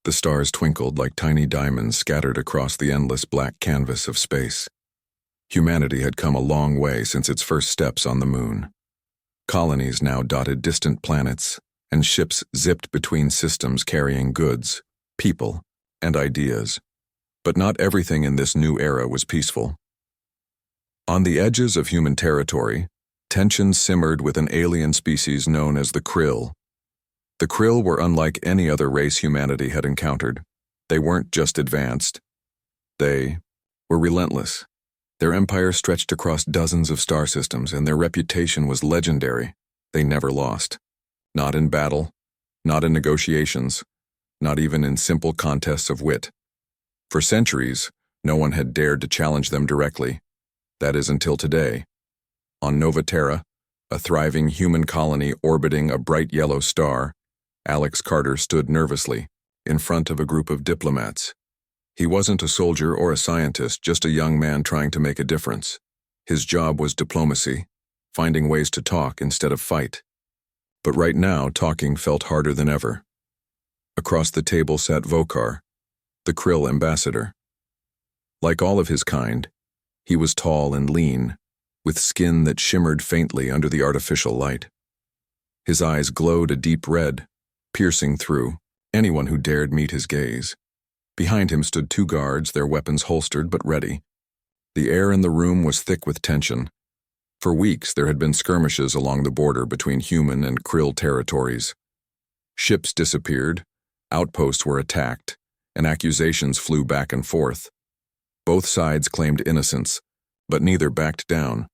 The stars twinkled like tiny diamonds scattered across the endless black canvas of space. Humanity had come a long way since its first steps on the moon. Colonies now dotted distant planets, and ships zipped between systems carrying goods, people, and ideas. But not everything in this new era was peaceful. On the edges of human territory, tension simmered with an alien species known as the Krill. The Krill were unlike any other race humanity had encountered. They weren't just advanced. They were relentless. Their empire stretched across dozens of star systems, and their reputation was legendary. They never lost. Not in battle, not in negotiations, not even in simple contests of wit. For centuries, no one had dared to challenge them directly. That is until today. On Nova Terra, a thriving human colony orbiting a bright yellow star, Alex Carter stood nervously, in front of a group of diplomats. He wasn't a soldier or a scientist, just a young man trying to make a difference. His job was diplomacy, finding ways to talk instead of fight. But right now, talking felt harder than ever. Across the table sat Vokar, the Krill ambassador. Like all of his kind, he was tall and lean, with skin that shimmered faintly under the artificial light. His eyes glowed a deep red, piercing through anyone who dared meet his gaze. Behind him stood two guards, their weapons holstered but ready. The air in the room was thick with tension. For weeks there had been skirmishes along the border between human and Krill territories. Ships disappeared, outposts were attacked, and accusations flew back and forth. Both sides claimed innocence, but neither backed down.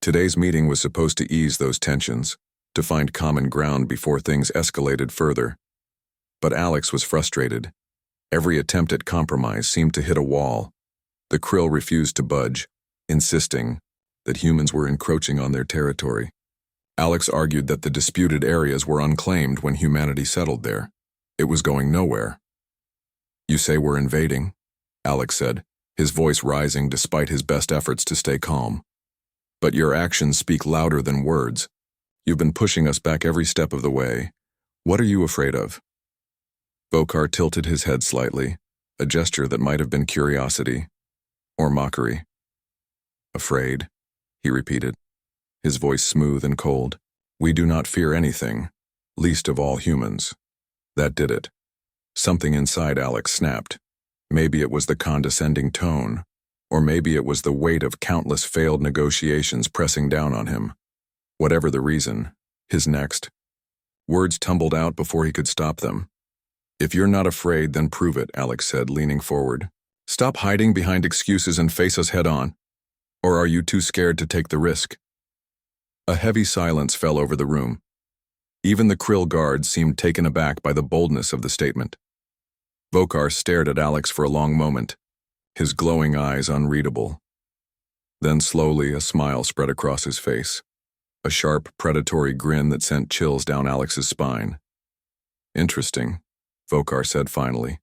Today's meeting was supposed to ease those tensions, to find common ground before things escalated further. But Alex was frustrated. Every attempt at compromise seemed to hit a wall. The Krill refused to budge, insisting that humans were encroaching on their territory. Alex argued that the disputed areas were unclaimed when humanity settled there. It was going nowhere. "You say we're invading," Alex said, his voice rising despite his best efforts to stay calm. "But your actions speak louder than words. You've been pushing us back every step of the way. What are you afraid of?" Vokar tilted his head slightly, a gesture that might have been curiosity or mockery. "Afraid," he repeated, his voice smooth and cold. "We do not fear anything, least of all humans." That did it. Something inside Alex snapped. Maybe it was the condescending tone, or maybe it was the weight of countless failed negotiations pressing down on him. Whatever the reason, his next words tumbled out before he could stop them. "If you're not afraid, then prove it," Alex said, leaning forward. "Stop hiding behind excuses and face us head on. Or are you too scared to take the risk?" A heavy silence fell over the room. Even the Krill guards seemed taken aback by the boldness of the statement. Vokar stared at Alex for a long moment, his glowing eyes unreadable. Then slowly a smile spread across his face, a sharp, predatory grin that sent chills down Alex's spine. "Interesting," Vokar said finally.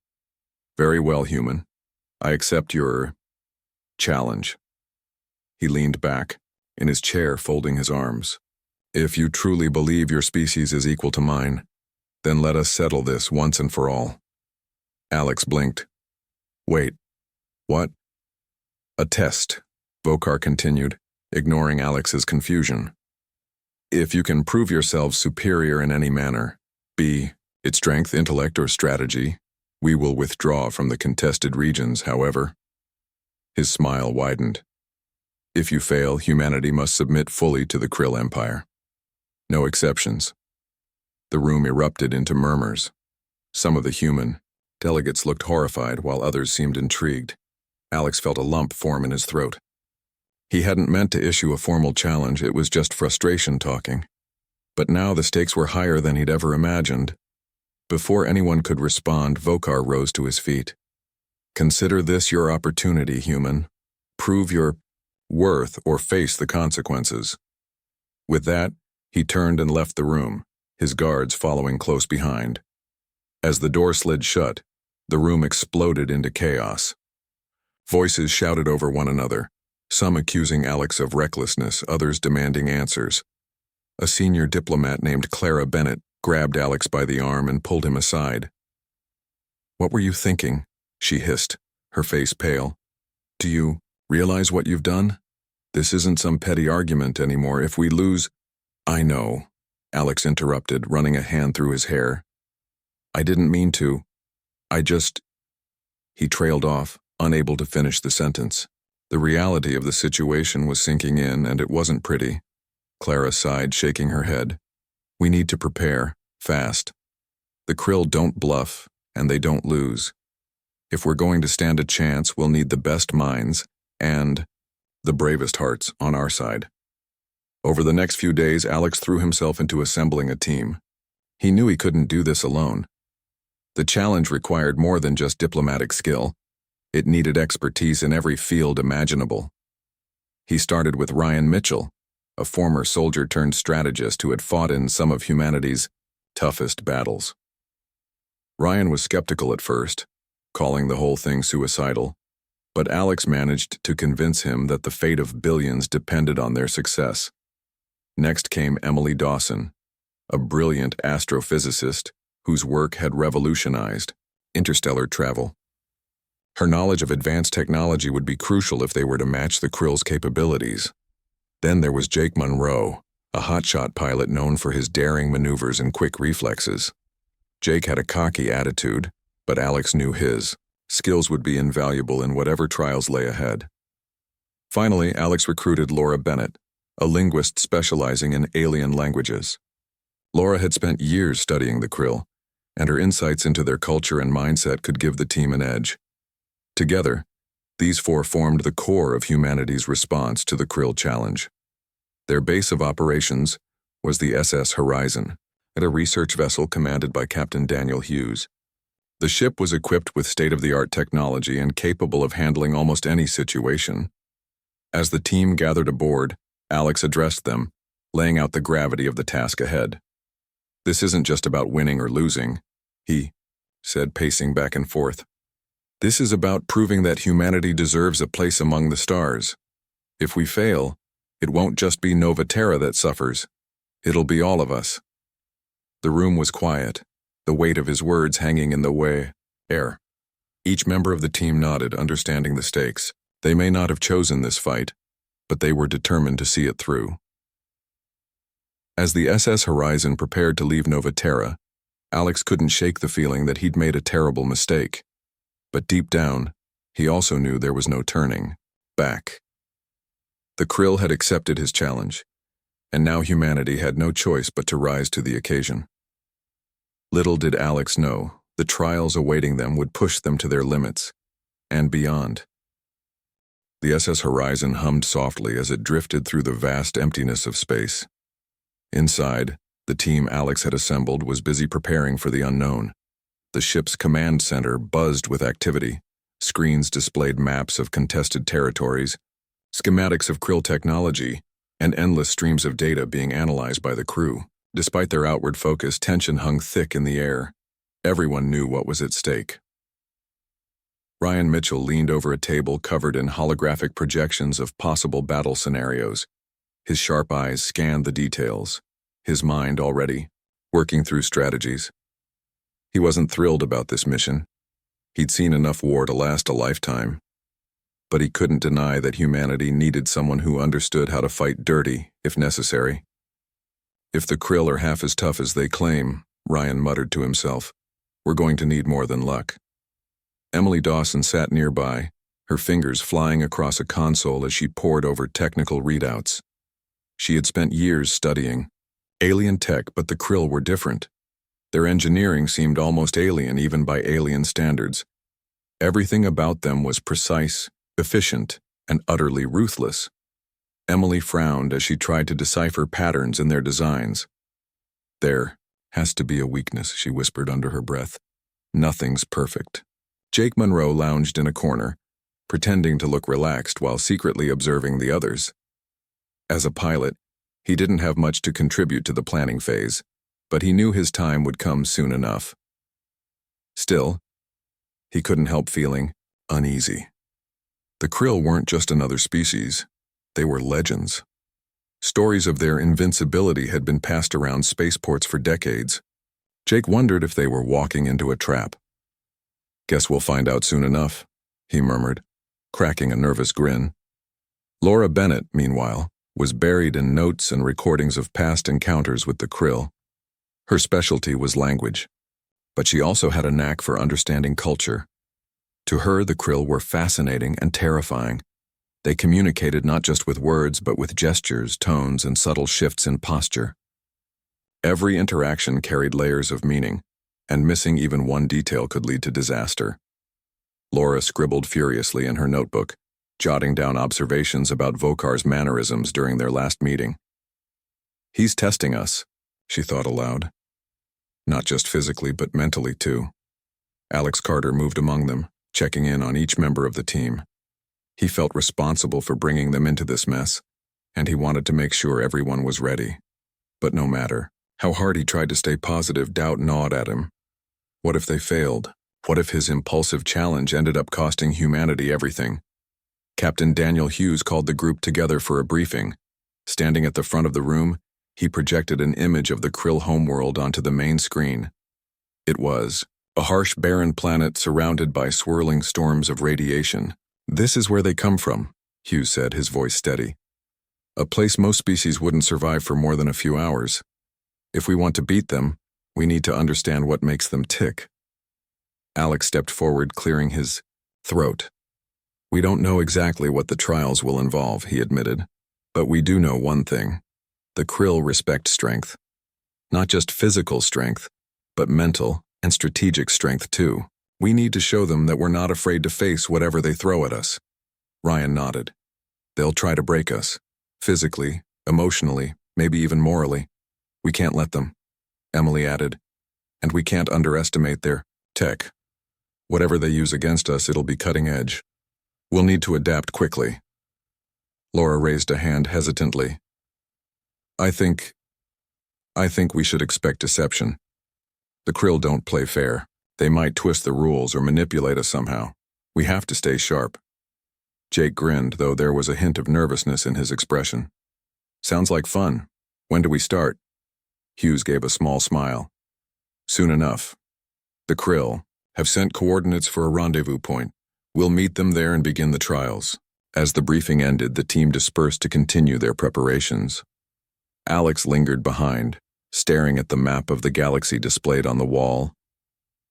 "Very well, human. I accept your challenge." He leaned back, in his chair folding his arms. "If you truly believe your species is equal to mine, then let us settle this once and for all." Alex blinked. "Wait, what?" "A test," Vokar continued, ignoring Alex's confusion. "If you can prove yourselves superior in any manner, be it strength, intellect, or strategy, we will withdraw from the contested regions, however." His smile widened. "If you fail, humanity must submit fully to the Krill Empire. No exceptions." The room erupted into murmurs. Some of the human delegates looked horrified, while others seemed intrigued. Alex felt a lump form in his throat. He hadn't meant to issue a formal challenge, it was just frustration talking. But now the stakes were higher than he'd ever imagined. Before anyone could respond, Vokar rose to his feet. "Consider this your opportunity, human. Prove your worth or face the consequences." With that, he turned and left the room, his guards following close behind. As the door slid shut, the room exploded into chaos. Voices shouted over one another, some accusing Alex of recklessness, others demanding answers. A senior diplomat named Clara Bennett grabbed Alex by the arm and pulled him aside. "What were you thinking?" she hissed, her face pale. "Do you realize what you've done? This isn't some petty argument anymore. If we lose—" "I know," Alex interrupted, running a hand through his hair. "I didn't mean to. I just—" He trailed off, unable to finish the sentence. The reality of the situation was sinking in, and it wasn't pretty. Clara sighed, shaking her head. "We need to prepare, fast. The Krill don't bluff, and they don't lose. If we're going to stand a chance, we'll need the best minds and the bravest hearts on our side." Over the next few days, Alex threw himself into assembling a team. He knew he couldn't do this alone. The challenge required more than just diplomatic skill. It needed expertise in every field imaginable. He started with Ryan Mitchell, a former soldier-turned-strategist who had fought in some of humanity's toughest battles. Ryan was skeptical at first, calling the whole thing suicidal, but Alex managed to convince him that the fate of billions depended on their success. Next came Emily Dawson, a brilliant astrophysicist whose work had revolutionized interstellar travel. Her knowledge of advanced technology would be crucial if they were to match the Krill's capabilities. Then there was Jake Monroe, a hotshot pilot known for his daring maneuvers and quick reflexes. Jake had a cocky attitude, but Alex knew his skills would be invaluable in whatever trials lay ahead. Finally, Alex recruited Laura Bennett, a linguist specializing in alien languages. Laura had spent years studying the Krill, and her insights into their culture and mindset could give the team an edge. Together, these four formed the core of humanity's response to the Krill challenge. Their base of operations was the SS Horizon, a research vessel commanded by Captain Daniel Hughes. The ship was equipped with state-of-the-art technology and capable of handling almost any situation. As the team gathered aboard, Alex addressed them, laying out the gravity of the task ahead. "This isn't just about winning or losing," he said, pacing back and forth. "This is about proving that humanity deserves a place among the stars. If we fail, it won't just be Nova Terra that suffers. It'll be all of us." The room was quiet, the weight of his words hanging in the air. Each member of the team nodded, understanding the stakes. They may not have chosen this fight, but they were determined to see it through. As the SS Horizon prepared to leave Nova Terra, Alex couldn't shake the feeling that he'd made a terrible mistake. But deep down, he also knew there was no turning back. The Krill had accepted his challenge, and now humanity had no choice but to rise to the occasion. Little did Alex know, the trials awaiting them would push them to their limits, and beyond. The SS Horizon hummed softly as it drifted through the vast emptiness of space. Inside, the team Alex had assembled was busy preparing for the unknown. The ship's command center buzzed with activity. Screens displayed maps of contested territories, schematics of Krill technology, and endless streams of data being analyzed by the crew. Despite their outward focus, tension hung thick in the air. Everyone knew what was at stake. Ryan Mitchell leaned over a table covered in holographic projections of possible battle scenarios. His sharp eyes scanned the details, his mind already working through strategies. He wasn't thrilled about this mission. He'd seen enough war to last a lifetime. But he couldn't deny that humanity needed someone who understood how to fight dirty, if necessary. "If the Krill are half as tough as they claim," Ryan muttered to himself, "we're going to need more than luck." Emily Dawson sat nearby, her fingers flying across a console as she pored over technical readouts. She had spent years studying alien tech, but the Krill were different. Their engineering seemed almost alien even by alien standards. Everything about them was precise, efficient, and utterly ruthless. Emily frowned as she tried to decipher patterns in their designs. "There has to be a weakness," she whispered under her breath. "Nothing's perfect." Jake Monroe lounged in a corner, pretending to look relaxed while secretly observing the others. As a pilot, he didn't have much to contribute to the planning phase, but he knew his time would come soon enough. Still, he couldn't help feeling uneasy. The Krill weren't just another species. They were legends. Stories of their invincibility had been passed around spaceports for decades. Jake wondered if they were walking into a trap. Guess we'll find out soon enough, he murmured, cracking a nervous grin. Laura Bennett, meanwhile, was buried in notes and recordings of past encounters with the krill. Her specialty was language, but she also had a knack for understanding culture. To her, the krill were fascinating and terrifying. They communicated not just with words, but with gestures, tones, and subtle shifts in posture. Every interaction carried layers of meaning, and missing even one detail could lead to disaster. Laura scribbled furiously in her notebook, jotting down observations about Vokar's mannerisms during their last meeting. He's testing us, she thought aloud. Not just physically, but mentally too. Alex Carter moved among them, checking in on each member of the team. He felt responsible for bringing them into this mess, and he wanted to make sure everyone was ready. But no matter how hard he tried to stay positive, doubt gnawed at him. What if they failed? What if his impulsive challenge ended up costing humanity everything? Captain Daniel Hughes called the group together for a briefing. Standing at the front of the room, he projected an image of the krill homeworld onto the main screen. It was a harsh, barren planet surrounded by swirling storms of radiation. "This is where they come from," Hughes said, his voice steady. "A place most species wouldn't survive for more than a few hours. If we want to beat them, we need to understand what makes them tick." Alex stepped forward, clearing his throat. "We don't know exactly what the trials will involve," he admitted, "but we do know one thing. The krill respect strength. Not just physical strength, but mental and strategic strength too. We need to show them that we're not afraid to face whatever they throw at us." Ryan nodded. "They'll try to break us. Physically, emotionally, maybe even morally. We can't let them," Emily added. "And we can't underestimate their tech. Whatever they use against us, it'll be cutting edge. We'll need to adapt quickly." Laura raised a hand hesitantly. I think we should expect deception. The krill don't play fair. They might twist the rules or manipulate us somehow. We have to stay sharp." Jake grinned, though there was a hint of nervousness in his expression. "Sounds like fun. When do we start?" Hughes gave a small smile. "Soon enough. The krill have sent coordinates for a rendezvous point. We'll meet them there and begin the trials." As the briefing ended, the team dispersed to continue their preparations. Alex lingered behind, staring at the map of the galaxy displayed on the wall.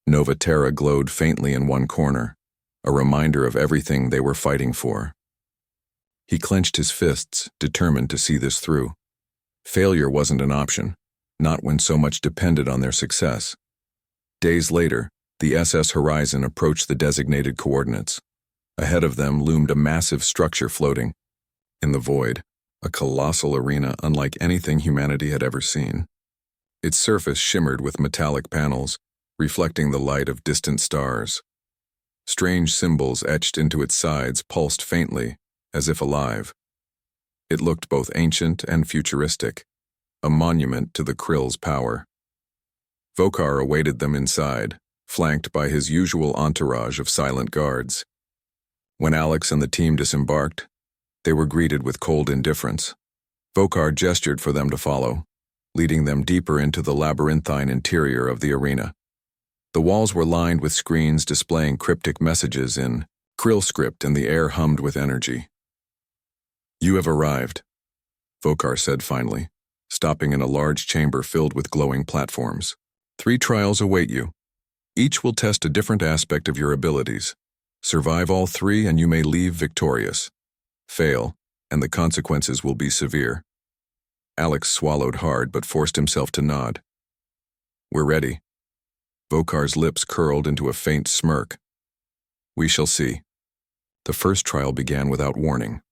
Nova Terra glowed faintly in one corner, a reminder of everything they were fighting for. He clenched his fists, determined to see this through. Failure wasn't an option, not when so much depended on their success. Days later, the SS Horizon approached the designated coordinates. Ahead of them loomed a massive structure floating in the void, a colossal arena unlike anything humanity had ever seen. Its surface shimmered with metallic panels, reflecting the light of distant stars. Strange symbols etched into its sides pulsed faintly, as if alive. It looked both ancient and futuristic, a monument to the krill's power. Vokar awaited them inside, flanked by his usual entourage of silent guards. When Alex and the team disembarked, they were greeted with cold indifference. Vokar gestured for them to follow, leading them deeper into the labyrinthine interior of the arena. The walls were lined with screens displaying cryptic messages in krill script, and the air hummed with energy. "You have arrived," Vokar said finally, stopping in a large chamber filled with glowing platforms. "3 trials await you. Each will test a different aspect of your abilities. Survive all 3 and you may leave victorious. Fail, and the consequences will be severe." Alex swallowed hard but forced himself to nod. "We're ready." Vokar's lips curled into a faint smirk. "We shall see." The first trial began without warning.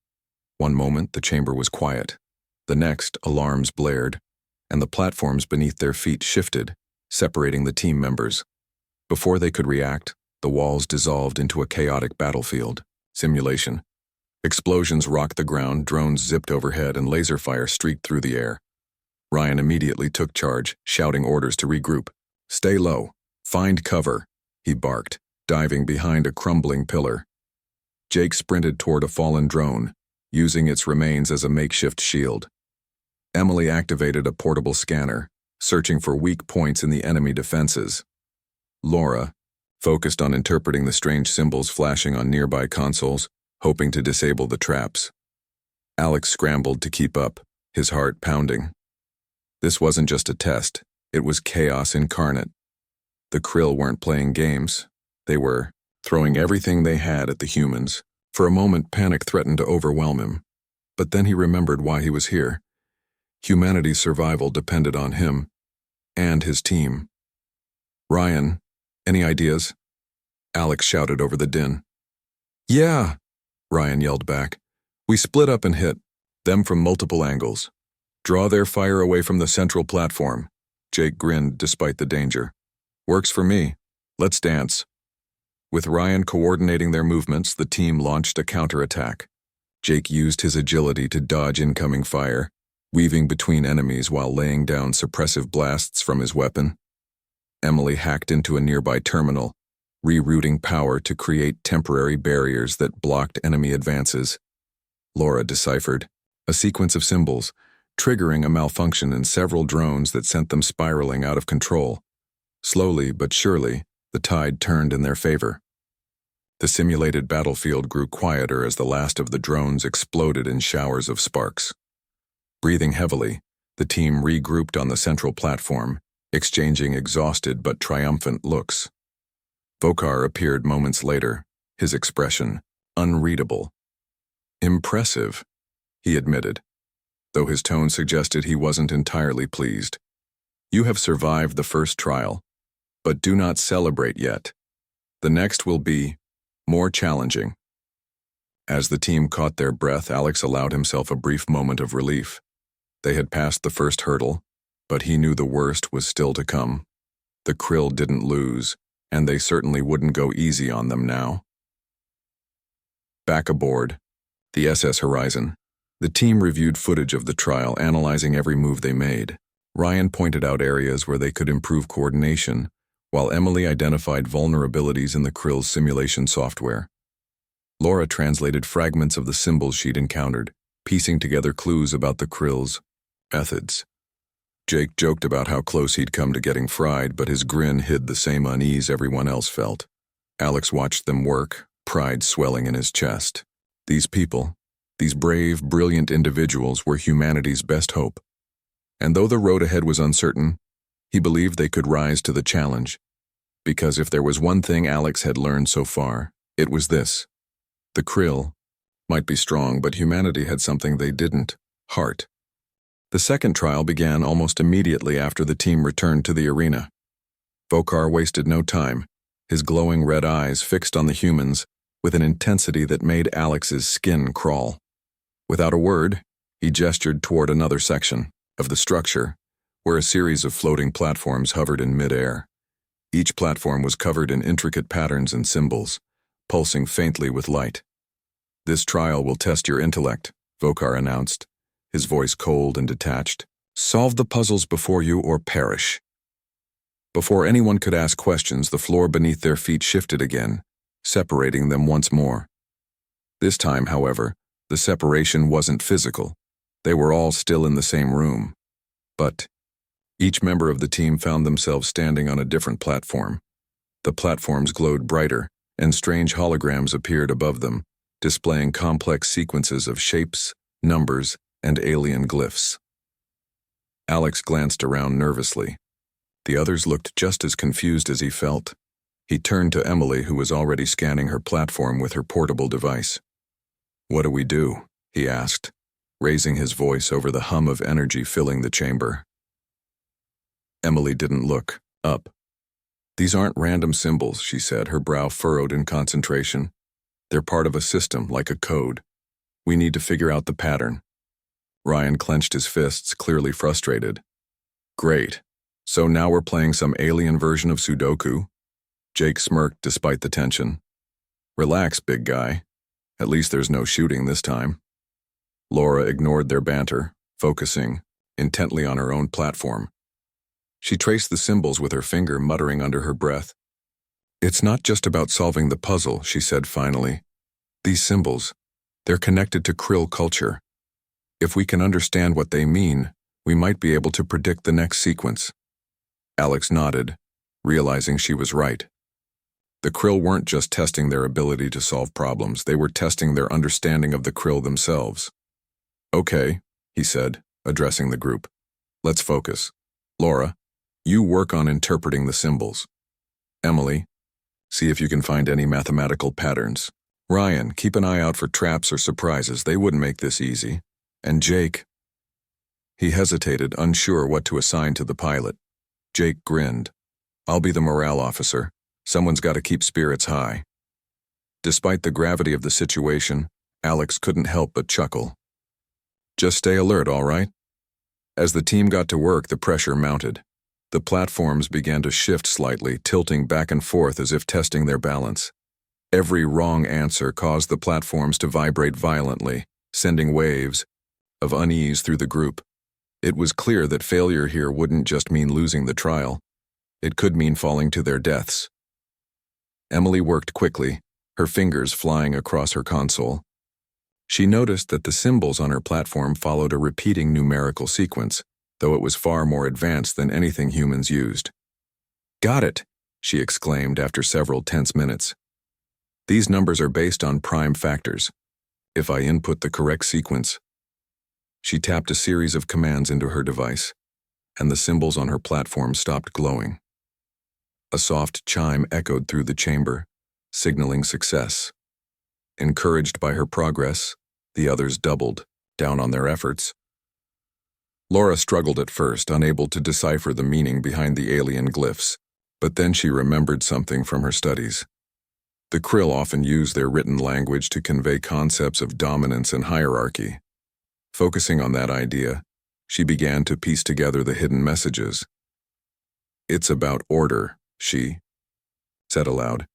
One moment, the chamber was quiet. The next, alarms blared, and the platforms beneath their feet shifted, separating the team members. Before they could react, the walls dissolved into a chaotic battlefield. Simulation. Explosions rocked the ground, drones zipped overhead, and laser fire streaked through the air. Ryan immediately took charge, shouting orders to regroup. "Stay low. Find cover," he barked, diving behind a crumbling pillar. Jake sprinted toward a fallen drone, using its remains as a makeshift shield. Emily activated a portable scanner, searching for weak points in the enemy defenses. Laura, focused on interpreting the strange symbols flashing on nearby consoles, hoping to disable the traps. Alex scrambled to keep up, his heart pounding. This wasn't just a test, it was chaos incarnate. The Krill weren't playing games. They were throwing everything they had at the humans. For a moment, panic threatened to overwhelm him. But then he remembered why he was here. Humanity's survival depended on him and his team. "Ryan, any ideas?" Alex shouted over the din. "Yeah," Ryan yelled back. "We split up and hit them from multiple angles. Draw their fire away from the central platform." Jake grinned despite the danger. "Works for me. Let's dance." With Ryan coordinating their movements, the team launched a counterattack. Jake used his agility to dodge incoming fire, weaving between enemies while laying down suppressive blasts from his weapon. Emily hacked into a nearby terminal, rerouting power to create temporary barriers that blocked enemy advances. Laura deciphered a sequence of symbols, triggering a malfunction in several drones that sent them spiraling out of control. Slowly but surely, the tide turned in their favor. The simulated battlefield grew quieter as the last of the drones exploded in showers of sparks. Breathing heavily, the team regrouped on the central platform, exchanging exhausted but triumphant looks. Vokar appeared moments later, his expression unreadable. "Impressive," he admitted, though his tone suggested he wasn't entirely pleased. "You have survived the first trial, but do not celebrate yet. The next will be more challenging." As the team caught their breath, Alex allowed himself a brief moment of relief. They had passed the first hurdle, but he knew the worst was still to come. The Krill didn't lose, and they certainly wouldn't go easy on them now. Back aboard the SS Horizon, the team reviewed footage of the trial, analyzing every move they made. Ryan pointed out areas where they could improve coordination, while Emily identified vulnerabilities in the Krill's simulation software. Laura translated fragments of the symbols she'd encountered, piecing together clues about the Krill's methods. Jake joked about how close he'd come to getting fried, but his grin hid the same unease everyone else felt. Alex watched them work, pride swelling in his chest. These people, these brave, brilliant individuals, were humanity's best hope. And though the road ahead was uncertain, he believed they could rise to the challenge. Because if there was one thing Alex had learned so far, it was this. The Krill might be strong, but humanity had something they didn't: heart. The second trial began almost immediately after the team returned to the arena. Vokar wasted no time, his glowing red eyes fixed on the humans with an intensity that made Alex's skin crawl. Without a word, he gestured toward another section of the structure, where a series of floating platforms hovered in midair. Each platform was covered in intricate patterns and symbols, pulsing faintly with light. "This trial will test your intellect," Vokar announced, his voice cold and detached. "Solve the puzzles before you or perish." Before anyone could ask questions, the floor beneath their feet shifted again, separating them once more. This time, however, the separation wasn't physical. They were all still in the same room. But each member of the team found themselves standing on a different platform. The platforms glowed brighter, and strange holograms appeared above them, displaying complex sequences of shapes, numbers, and alien glyphs. Alex glanced around nervously. The others looked just as confused as he felt. He turned to Emily, who was already scanning her platform with her portable device. "What do we do?" he asked, raising his voice over the hum of energy filling the chamber. Emily didn't look up. "These aren't random symbols," she said, her brow furrowed in concentration. "They're part of a system, like a code. We need to figure out the pattern." Ryan clenched his fists, clearly frustrated. "Great. So now we're playing some alien version of Sudoku?" Jake smirked despite the tension. "Relax, big guy. At least there's no shooting this time." Laura ignored their banter, focusing intently on her own platform. She traced the symbols with her finger, muttering under her breath. "It's not just about solving the puzzle," she said finally. "These symbols, they're connected to Krill culture. If we can understand what they mean, we might be able to predict the next sequence." Alex nodded, realizing she was right. The Krill weren't just testing their ability to solve problems, they were testing their understanding of the Krill themselves. "Okay," he said, addressing the group. "Let's focus. Laura, you work on interpreting the symbols. Emily, see if you can find any mathematical patterns. Ryan, keep an eye out for traps or surprises. They wouldn't make this easy. And Jake." He hesitated, unsure what to assign to the pilot. Jake grinned. "I'll be the morale officer. Someone's got to keep spirits high." Despite the gravity of the situation, Alex couldn't help but chuckle. "Just stay alert, all right?" As the team got to work, the pressure mounted. The platforms began to shift slightly, tilting back and forth as if testing their balance. Every wrong answer caused the platforms to vibrate violently, sending waves of unease through the group. It was clear that failure here wouldn't just mean losing the trial. It could mean falling to their deaths. Emily worked quickly, her fingers flying across her console. She noticed that the symbols on her platform followed a repeating numerical sequence, though it was far more advanced than anything humans used. "Got it," she exclaimed after several tense minutes. "These numbers are based on prime factors. If I input the correct sequence..." She tapped a series of commands into her device, and the symbols on her platform stopped glowing. A soft chime echoed through the chamber, signaling success. Encouraged by her progress, the others doubled down on their efforts. Laura struggled at first, unable to decipher the meaning behind the alien glyphs, but then she remembered something from her studies. The Krill often use their written language to convey concepts of dominance and hierarchy. Focusing on that idea, she began to piece together the hidden messages. "It's about order," she said aloud.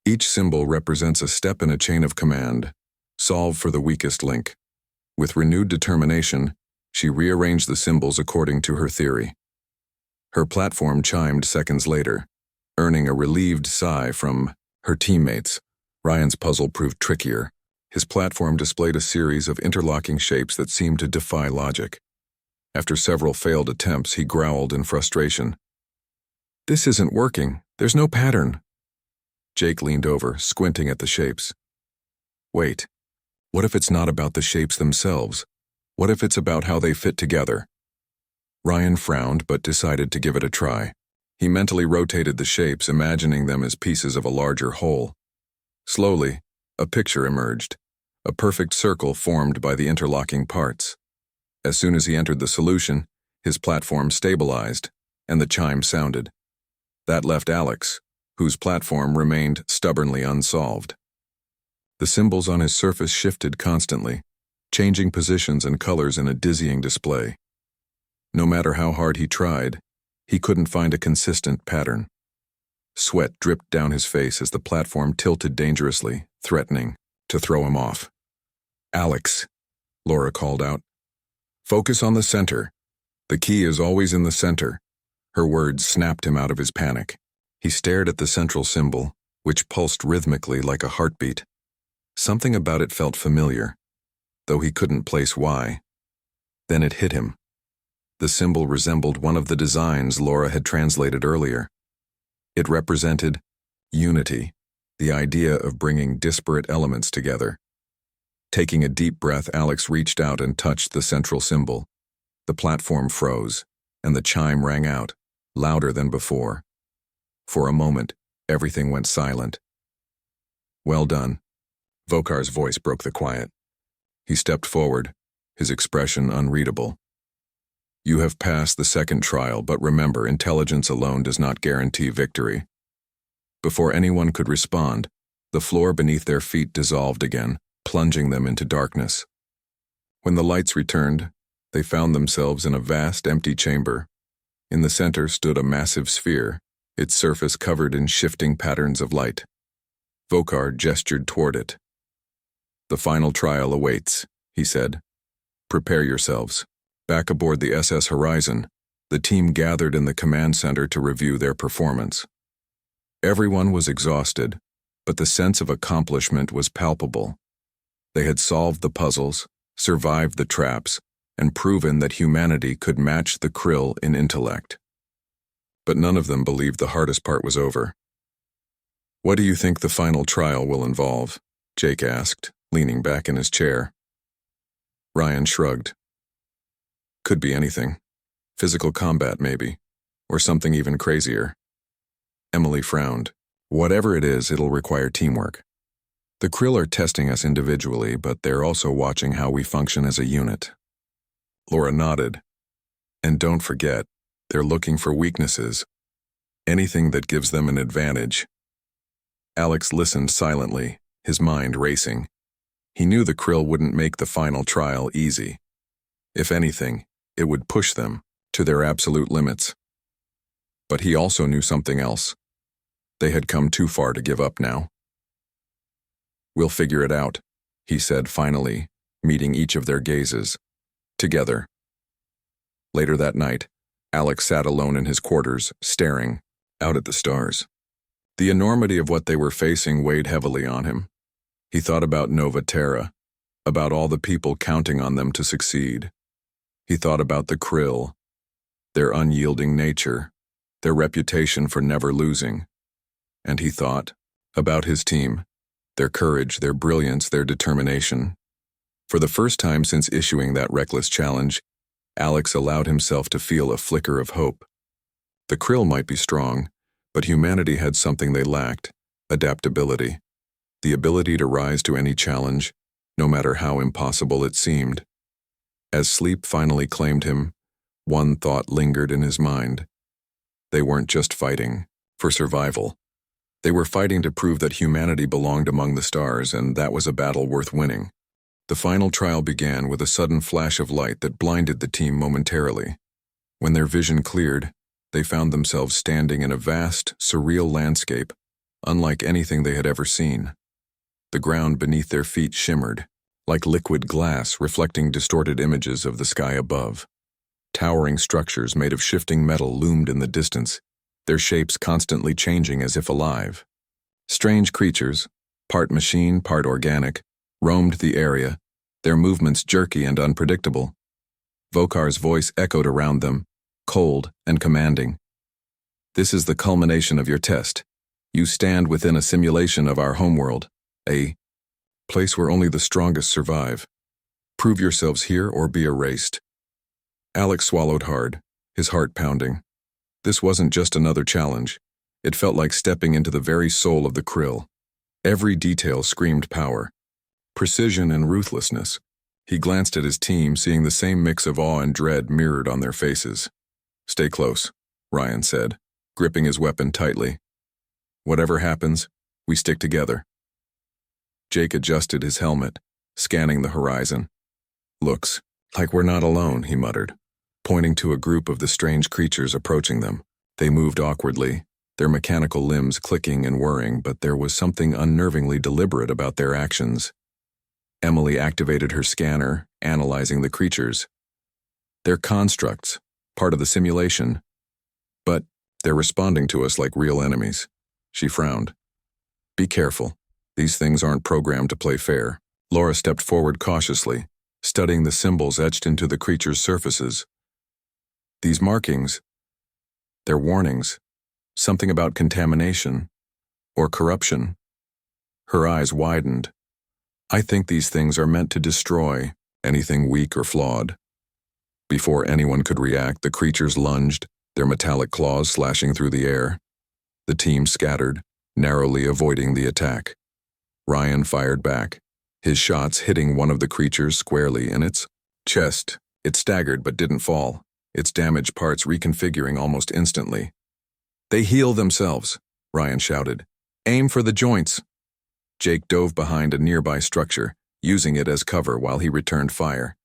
"Each symbol represents a step in a chain of command. Solve for the weakest link." With renewed determination, she rearranged the symbols according to her theory. Her platform chimed seconds later, earning a relieved sigh from her teammates. Ryan's puzzle proved trickier. His platform displayed a series of interlocking shapes that seemed to defy logic. After several failed attempts, he growled in frustration. "This isn't working. There's no pattern." Jake leaned over, squinting at the shapes. "Wait, what if it's not about the shapes themselves? What if it's about how they fit together?" Ryan frowned but decided to give it a try. He mentally rotated the shapes, imagining them as pieces of a larger whole. Slowly, a picture emerged, a perfect circle formed by the interlocking parts. As soon as he entered the solution, his platform stabilized, and the chime sounded. That left Alex, whose platform remained stubbornly unsolved. The symbols on his surface shifted constantly, changing positions and colors in a dizzying display. No matter how hard he tried, he couldn't find a consistent pattern. Sweat dripped down his face as the platform tilted dangerously, threatening to throw him off. "Alex," Laura called out. "Focus on the center. The key is always in the center." Her words snapped him out of his panic. He stared at the central symbol, which pulsed rhythmically like a heartbeat. Something about it felt familiar, though he couldn't place why. Then it hit him. The symbol resembled one of the designs Laura had translated earlier. It represented unity, the idea of bringing disparate elements together. Taking a deep breath, Alex reached out and touched the central symbol. The platform froze, and the chime rang out, louder than before. For a moment, everything went silent. "Well done." Vokar's voice broke the quiet. He stepped forward, his expression unreadable. "You have passed the second trial, but remember, intelligence alone does not guarantee victory." Before anyone could respond, the floor beneath their feet dissolved again, plunging them into darkness. When the lights returned, they found themselves in a vast, empty chamber. In the center stood a massive sphere, its surface covered in shifting patterns of light. Vokar gestured toward it. "The final trial awaits," he said. "Prepare yourselves." Back aboard the SS Horizon, the team gathered in the command center to review their performance. Everyone was exhausted, but the sense of accomplishment was palpable. They had solved the puzzles, survived the traps, and proven that humanity could match the Krill in intellect. But none of them believed the hardest part was over. What do you think the final trial will involve? Jake asked, leaning back in his chair. Ryan shrugged. Could be anything. Physical combat, maybe. Or something even crazier. Emily frowned. Whatever it is, it'll require teamwork. The Krill are testing us individually, but they're also watching how we function as a unit. Laura nodded. And don't forget, they're looking for weaknesses. Anything that gives them an advantage. Alex listened silently, his mind racing. He knew the Krill wouldn't make the final trial easy. If anything, it would push them to their absolute limits. But he also knew something else. They had come too far to give up now. We'll figure it out, he said finally, meeting each of their gazes. Together. Later that night, Alex sat alone in his quarters, staring out at the stars. The enormity of what they were facing weighed heavily on him. He thought about Nova Terra, about all the people counting on them to succeed. He thought about the Krill, their unyielding nature, their reputation for never losing. And he thought about his team, their courage, their brilliance, their determination. For the first time since issuing that reckless challenge, Alex allowed himself to feel a flicker of hope. The Krill might be strong, but humanity had something they lacked: adaptability, the ability to rise to any challenge, no matter how impossible it seemed. As sleep finally claimed him, one thought lingered in his mind. They weren't just fighting for survival. They were fighting to prove that humanity belonged among the stars, and that was a battle worth winning. The final trial began with a sudden flash of light that blinded the team momentarily. When their vision cleared, they found themselves standing in a vast, surreal landscape, unlike anything they had ever seen. The ground beneath their feet shimmered, like liquid glass reflecting distorted images of the sky above. Towering structures made of shifting metal loomed in the distance, their shapes constantly changing as if alive. Strange creatures, part machine, part organic, roamed the area, their movements jerky and unpredictable. Vokar's voice echoed around them, cold and commanding. "This is the culmination of your test. You stand within a simulation of our homeworld, a place where only the strongest survive. Prove yourselves here or be erased." Alex swallowed hard, his heart pounding. This wasn't just another challenge. It felt like stepping into the very soul of the Krill. Every detail screamed power, precision and ruthlessness. He glanced at his team, seeing the same mix of awe and dread mirrored on their faces. "Stay close," Ryan said, gripping his weapon tightly. "Whatever happens, we stick together." Jake adjusted his helmet, scanning the horizon. "Looks like we're not alone," he muttered, pointing to a group of the strange creatures approaching them. They moved awkwardly, their mechanical limbs clicking and whirring, but there was something unnervingly deliberate about their actions. Emily activated her scanner, analyzing the creatures. "They're constructs, part of the simulation. But they're responding to us like real enemies." She frowned. "Be careful. These things aren't programmed to play fair." Laura stepped forward cautiously, studying the symbols etched into the creatures' surfaces. "These markings, they're warnings. Something about contamination or corruption." Her eyes widened. "I think these things are meant to destroy anything weak or flawed." Before anyone could react, the creatures lunged, their metallic claws slashing through the air. The team scattered, narrowly avoiding the attack. Ryan fired back, his shots hitting one of the creatures squarely in its chest. It staggered but didn't fall, its damaged parts reconfiguring almost instantly. "They heal themselves," Ryan shouted. "Aim for the joints." Jake dove behind a nearby structure, using it as cover while he returned fire.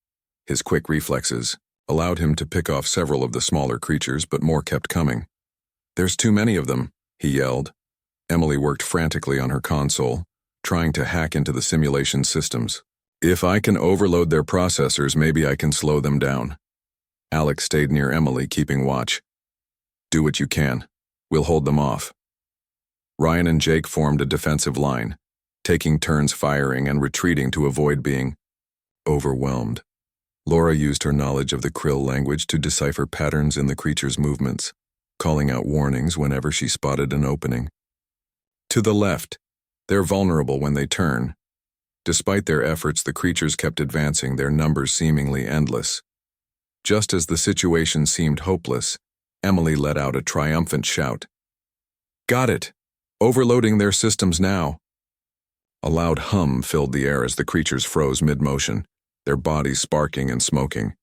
His quick reflexes allowed him to pick off several of the smaller creatures, but more kept coming. "There's too many of them," he yelled. Emily worked frantically on her console, trying to hack into the simulation systems. "If I can overload their processors, maybe I can slow them down." Alex stayed near Emily, keeping watch. "Do what you can. We'll hold them off." Ryan and Jake formed a defensive line, taking turns firing and retreating to avoid being overwhelmed. Laura used her knowledge of the Krill language to decipher patterns in the creature's movements, calling out warnings whenever she spotted an opening. To the left. They're vulnerable when they turn. Despite their efforts, the creatures kept advancing, their numbers seemingly endless. Just as the situation seemed hopeless, Emily let out a triumphant shout. Got it! Overloading their systems now! A loud hum filled the air as the creatures froze mid-motion, their bodies sparking and smoking.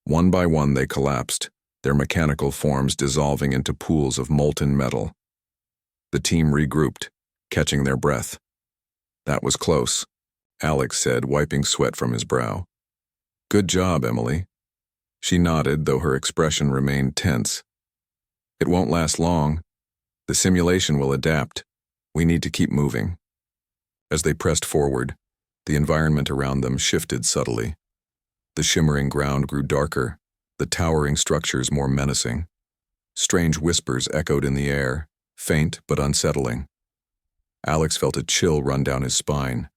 One by one they collapsed, their mechanical forms dissolving into pools of molten metal. The team regrouped, catching their breath. That was close, Alex said, wiping sweat from his brow. Good job, Emily. She nodded, though her expression remained tense. It won't last long. The simulation will adapt. We need to keep moving. As they pressed forward, the environment around them shifted subtly. The shimmering ground grew darker, the towering structures more menacing. Strange whispers echoed in the air, faint but unsettling. Alex felt a chill run down his spine.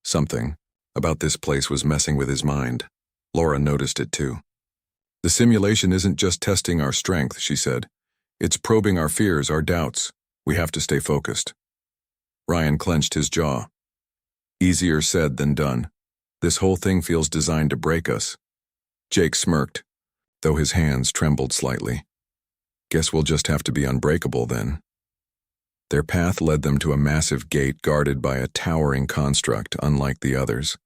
Something about this place was messing with his mind. Laura noticed it too. The simulation isn't just testing our strength, she said. It's probing our fears, our doubts. We have to stay focused. Ryan clenched his jaw. Easier said than done. This whole thing feels designed to break us. Jake smirked, though his hands trembled slightly. Guess we'll just have to be unbreakable then. Their path led them to a massive gate guarded by a towering construct unlike the others.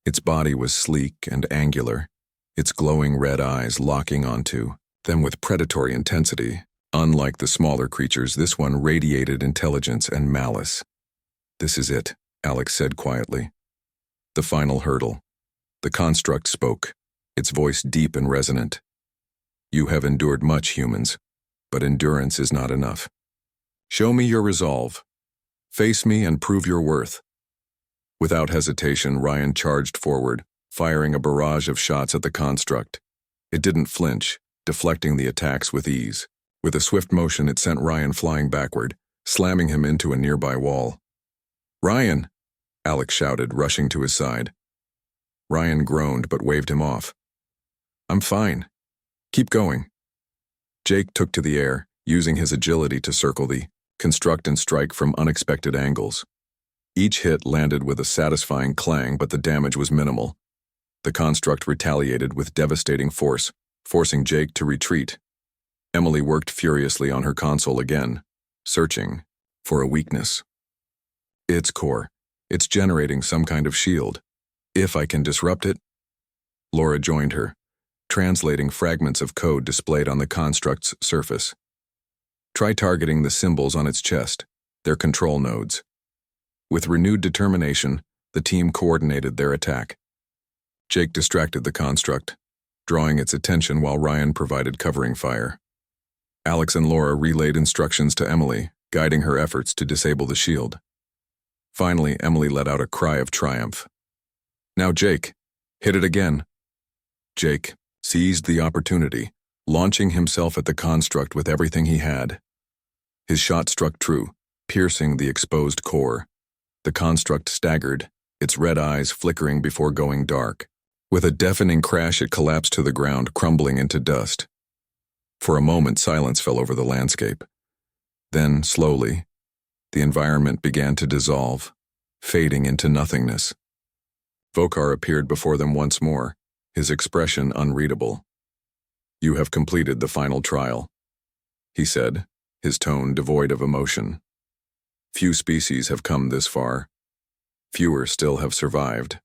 Its body was sleek and angular, its glowing red eyes locking onto them with predatory intensity. Unlike the smaller creatures, this one radiated intelligence and malice. This is it, Alex said quietly. The final hurdle. The construct spoke, its voice deep and resonant. You have endured much, humans, but endurance is not enough. Show me your resolve. Face me and prove your worth. Without hesitation, Ryan charged forward, firing a barrage of shots at the construct. It didn't flinch, deflecting the attacks with ease. With a swift motion, it sent Ryan flying backward, slamming him into a nearby wall. Ryan! Alex shouted, rushing to his side. Ryan groaned but waved him off. I'm fine. Keep going. Jake took to the air, using his agility to circle the construct and strike from unexpected angles. Each hit landed with a satisfying clang, but the damage was minimal. The construct retaliated with devastating force, forcing Jake to retreat. Emily worked furiously on her console again, searching for a weakness. Its core. It's generating some kind of shield. If I can disrupt it? Laura joined her, translating fragments of code displayed on the construct's surface. Try targeting the symbols on its chest, their control nodes. With renewed determination, the team coordinated their attack. Jake distracted the construct, drawing its attention while Ryan provided covering fire. Alex and Laura relayed instructions to Emily, guiding her efforts to disable the shield. Finally, Emily let out a cry of triumph. Now Jake, hit it again. Jake seized the opportunity, launching himself at the construct with everything he had. His shot struck true, piercing the exposed core. The construct staggered, its red eyes flickering before going dark. With a deafening crash, it collapsed to the ground, crumbling into dust. For a moment, silence fell over the landscape. Then, slowly, the environment began to dissolve, fading into nothingness. Vokar appeared before them once more, his expression unreadable. You have completed the final trial, he said, his tone devoid of emotion. Few species have come this far. Fewer still have survived.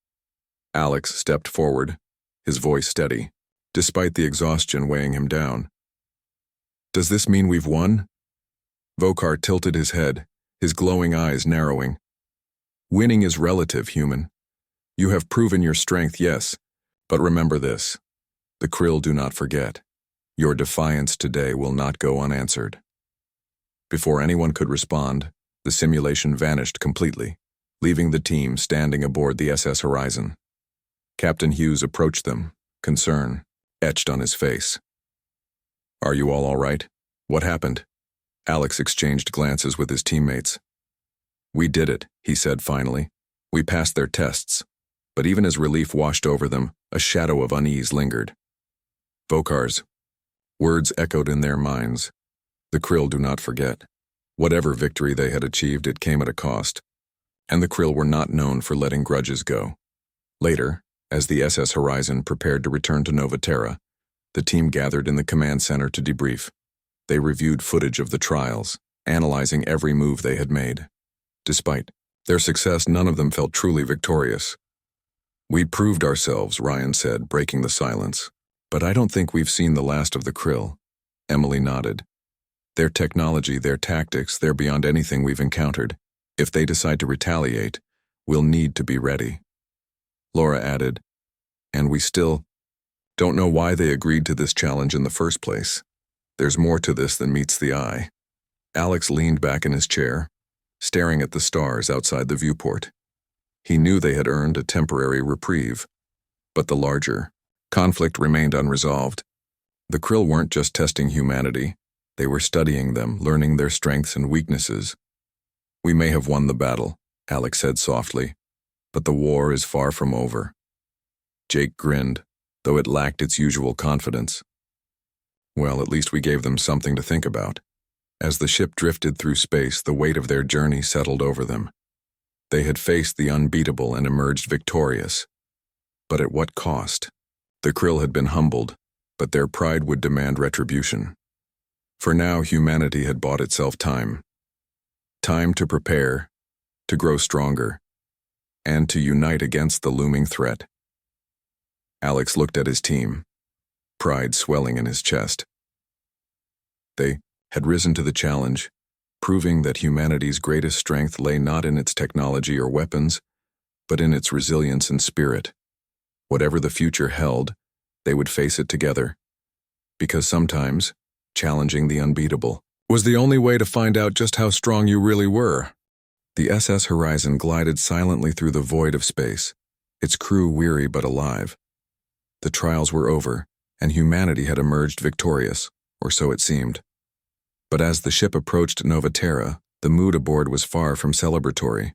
Alex stepped forward, his voice steady, despite the exhaustion weighing him down. Does this mean we've won? Vokar tilted his head, his glowing eyes narrowing. Winning is relative, human. You have proven your strength, yes, but remember this. The Krill do not forget. Your defiance today will not go unanswered. Before anyone could respond, the simulation vanished completely, leaving the team standing aboard the SS Horizon. Captain Hughes approached them, concern etched on his face. Are you all right? What happened? Alex exchanged glances with his teammates. We did it, he said finally. We passed their tests. But even as relief washed over them, a shadow of unease lingered. Vokar's words echoed in their minds. The Krill do not forget. Whatever victory they had achieved, it came at a cost, and the Krill were not known for letting grudges go. Later, as the SS Horizon prepared to return to Nova Terra, the team gathered in the command center to debrief. They reviewed footage of the trials, analyzing every move they had made. Despite their success, none of them felt truly victorious. "We proved ourselves," Ryan said, breaking the silence. "But I don't think we've seen the last of the Krill." Emily nodded. "Their technology, their tactics, they're beyond anything we've encountered. If they decide to retaliate, we'll need to be ready." Laura added, "And we still don't know why they agreed to this challenge in the first place. There's more to this than meets the eye." Alex leaned back in his chair, staring at the stars outside the viewport. He knew they had earned a temporary reprieve, but the larger conflict remained unresolved. The Krill weren't just testing humanity. They were studying them, learning their strengths and weaknesses. "We may have won the battle," Alex said softly, "but the war is far from over." Jake grinned, though it lacked its usual confidence. "Well, at least we gave them something to think about." As the ship drifted through space, the weight of their journey settled over them. They had faced the unbeatable and emerged victorious. But at what cost? The Krill had been humbled, but their pride would demand retribution. For now, humanity had bought itself time. Time to prepare, to grow stronger, and to unite against the looming threat. Alex looked at his team, pride swelling in his chest. They had risen to the challenge, proving that humanity's greatest strength lay not in its technology or weapons, but in its resilience and spirit. Whatever the future held, they would face it together. Because sometimes, challenging the unbeatable was the only way to find out just how strong you really were. The SS Horizon glided silently through the void of space, its crew weary but alive. The trials were over, and humanity had emerged victorious, or so it seemed. But as the ship approached Nova Terra, the mood aboard was far from celebratory.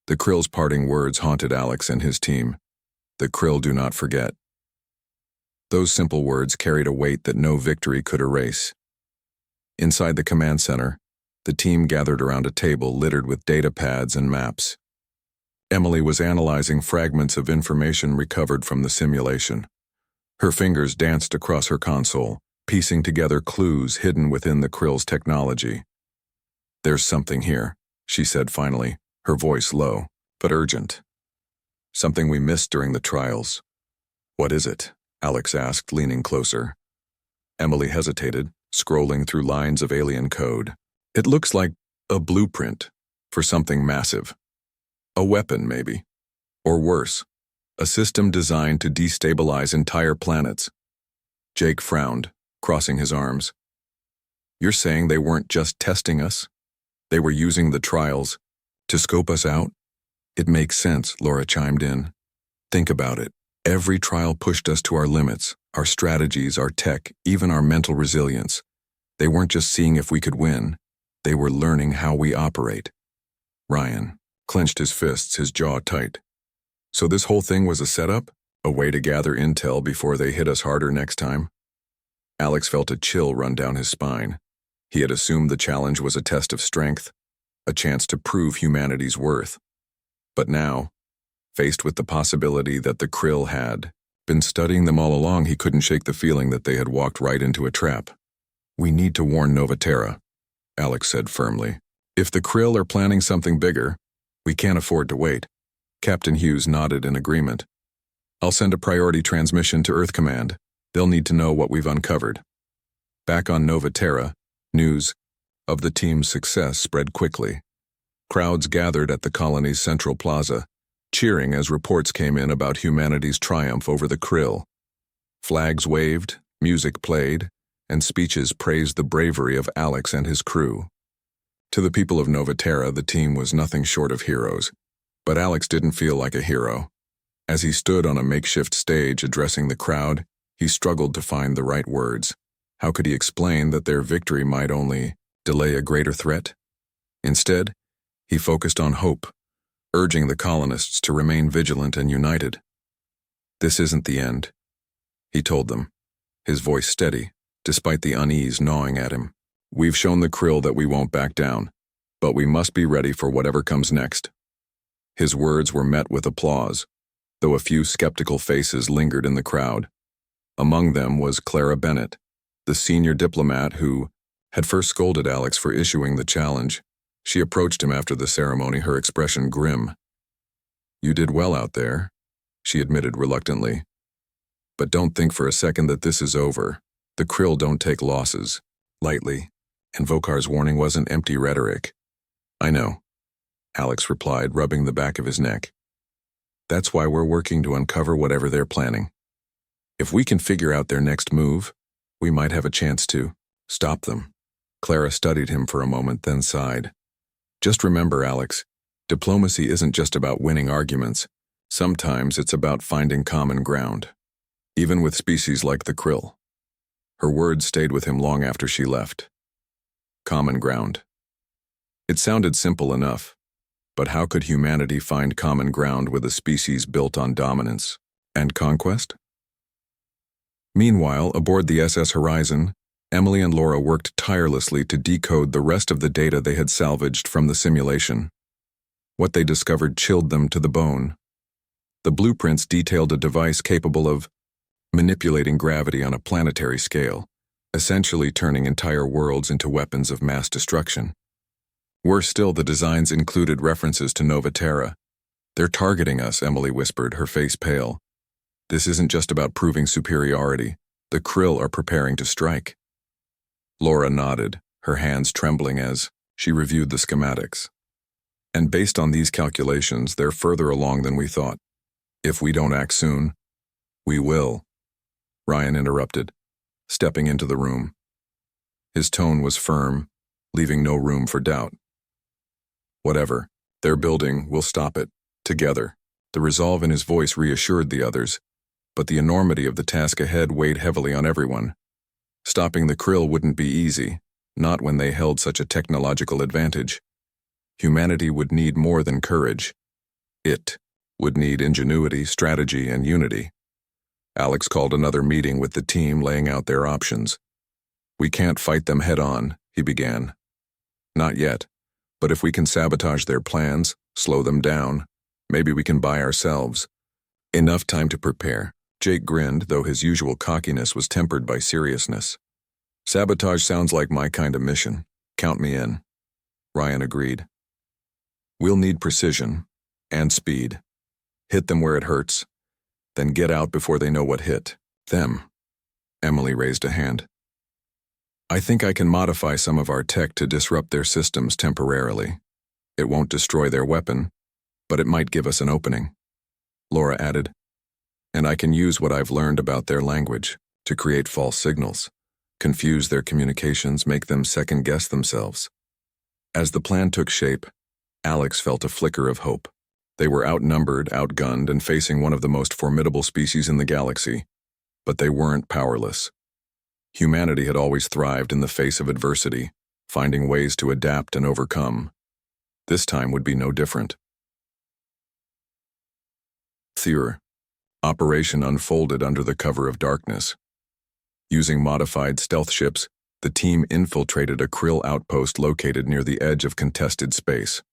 The Krill's parting words haunted Alex and his team. "The Krill do not forget." Those simple words carried a weight that no victory could erase. Inside the command center, the team gathered around a table littered with data pads and maps. Emily was analyzing fragments of information recovered from the simulation. Her fingers danced across her console, piecing together clues hidden within the Krill's technology. "There's something here," she said finally, her voice low, but urgent. "Something we missed during the trials." "What is it?" Alex asked, leaning closer. Emily hesitated, scrolling through lines of alien code. "It looks like a blueprint for something massive. A weapon, maybe. Or worse, a system designed to destabilize entire planets." Jake frowned, crossing his arms. "You're saying they weren't just testing us? They were using the trials to scope us out?" "It makes sense," Laura chimed in. "Think about it. Every trial pushed us to our limits, our strategies, our tech, even our mental resilience. They weren't just seeing if we could win. They were learning how we operate." Ryan clenched his fists, his jaw tight. "So this whole thing was a setup? A way to gather intel before they hit us harder next time?" Alex felt a chill run down his spine. He had assumed the challenge was a test of strength, a chance to prove humanity's worth. But now, faced with the possibility that the Krill had been studying them all along, he couldn't shake the feeling that they had walked right into a trap. "We need to warn Nova Terra," Alex said firmly. "If the Krill are planning something bigger, we can't afford to wait." Captain Hughes nodded in agreement. "I'll send a priority transmission to Earth Command. They'll need to know what we've uncovered." Back on Nova Terra, news of the team's success spread quickly. Crowds gathered at the colony's central plaza, cheering as reports came in about humanity's triumph over the Krill. Flags waved, music played, and speeches praised the bravery of Alex and his crew. To the people of Nova Terra, the team was nothing short of heroes. But Alex didn't feel like a hero. As he stood on a makeshift stage addressing the crowd, he struggled to find the right words. How could he explain that their victory might only delay a greater threat? Instead, he focused on hope, urging the colonists to remain vigilant and united. "This isn't the end," he told them, his voice steady, despite the unease gnawing at him. We've shown the Krill that we won't back down, but we must be ready for whatever comes next." His words were met with applause, though a few skeptical faces lingered in the crowd. Among them was Clara Bennett, the senior diplomat who had first scolded Alex for issuing the challenge. She approached him after the ceremony, her expression grim. "You did well out there," she admitted reluctantly. "But don't think for a second that this is over. The Krill don't take losses lightly, and Vokar's warning wasn't empty rhetoric." "I know," Alex replied, rubbing the back of his neck. "That's why we're working to uncover whatever they're planning. If we can figure out their next move, we might have a chance to stop them." Clara studied him for a moment, then sighed. "Just remember, Alex, diplomacy isn't just about winning arguments. Sometimes it's about finding common ground, even with species like the Krill." Her words stayed with him long after she left. Common ground. It sounded simple enough, but how could humanity find common ground with a species built on dominance and conquest? Meanwhile, aboard the SS Horizon, Emily and Laura worked tirelessly to decode the rest of the data they had salvaged from the simulation. What they discovered chilled them to the bone. The blueprints detailed a device capable of manipulating gravity on a planetary scale, essentially turning entire worlds into weapons of mass destruction. Worse still, the designs included references to Nova Terra. "They're targeting us," Emily whispered, her face pale. "This isn't just about proving superiority. The Krill are preparing to strike." Laura nodded, her hands trembling as she reviewed the schematics. "And based on these calculations, they're further along than we thought. If we don't act soon, we will," Ryan interrupted, stepping into the room. His tone was firm, leaving no room for doubt. "Whatever they're building, we'll stop it, together." The resolve in his voice reassured the others, but the enormity of the task ahead weighed heavily on everyone. Stopping the Krill wouldn't be easy, not when they held such a technological advantage. Humanity would need more than courage. It would need ingenuity, strategy, and unity. Alex called another meeting with the team, laying out their options. "We can't fight them head-on," he began. "Not yet, but if we can sabotage their plans, slow them down, maybe we can buy ourselves enough time to prepare." Jake grinned, though his usual cockiness was tempered by seriousness. "Sabotage sounds like my kind of mission. Count me in," Ryan agreed. "We'll need precision and speed. Hit them where it hurts, then get out before they know what hit them." Emily raised a hand. "I think I can modify some of our tech to disrupt their systems temporarily. It won't destroy their weapon, but it might give us an opening," Laura added. "And I can use what I've learned about their language to create false signals, confuse their communications, make them second-guess themselves." As the plan took shape, Alex felt a flicker of hope. They were outnumbered, outgunned, and facing one of the most formidable species in the galaxy, but they weren't powerless. Humanity had always thrived in the face of adversity, finding ways to adapt and overcome. This time would be no different. Theor. Operation unfolded under the cover of darkness. Using modified stealth ships, the team infiltrated a Krill outpost located near the edge of contested space.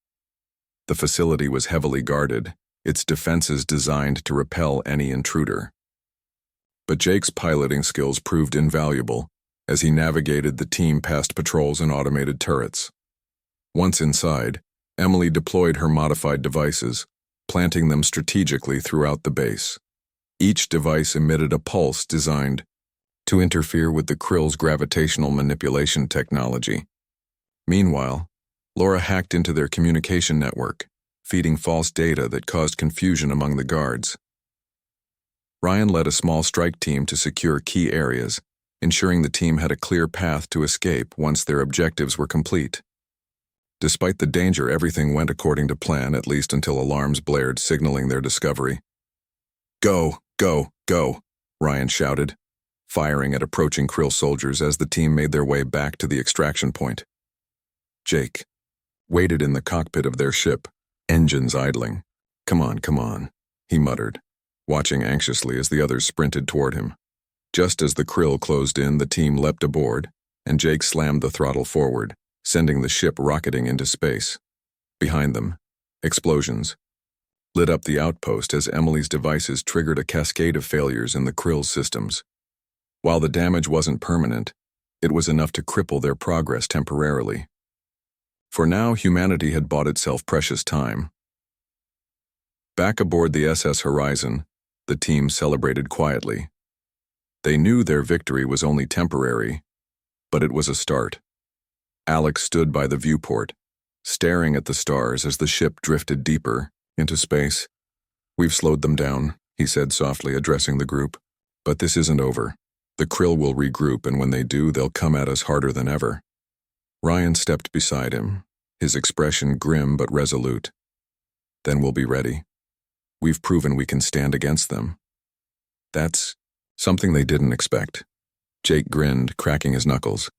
The facility was heavily guarded, its defenses designed to repel any intruder. But Jake's piloting skills proved invaluable as he navigated the team past patrols and automated turrets. Once inside, Emily deployed her modified devices, planting them strategically throughout the base. Each device emitted a pulse designed to interfere with the Krill's gravitational manipulation technology. Meanwhile, Laura hacked into their communication network, feeding false data that caused confusion among the guards. Ryan led a small strike team to secure key areas, ensuring the team had a clear path to escape once their objectives were complete. Despite the danger, everything went according to plan, at least until alarms blared, signaling their discovery. "Go, go, go," Ryan shouted, firing at approaching Krill soldiers as the team made their way back to the extraction point. Jake waited in the cockpit of their ship, engines idling. Come on," he muttered, watching anxiously as the others sprinted toward him. Just as the Krill closed in, the team leapt aboard, and Jake slammed the throttle forward, sending the ship rocketing into space. Behind them, explosions lit up the outpost as Emily's devices triggered a cascade of failures in the Krill's systems. While the damage wasn't permanent, it was enough to cripple their progress temporarily. For now, humanity had bought itself precious time. Back aboard the SS Horizon, the team celebrated quietly. They knew their victory was only temporary, but it was a start. Alex stood by the viewport, staring at the stars as the ship drifted deeper into space. "We've slowed them down," he said softly, addressing the group. "But this isn't over. The Krill will regroup, and when they do, they'll come at us harder than ever." Ryan stepped beside him, his expression grim but resolute. "Then we'll be ready. We've proven we can stand against them." That's something they didn't expect. Jake grinned, cracking his knuckles.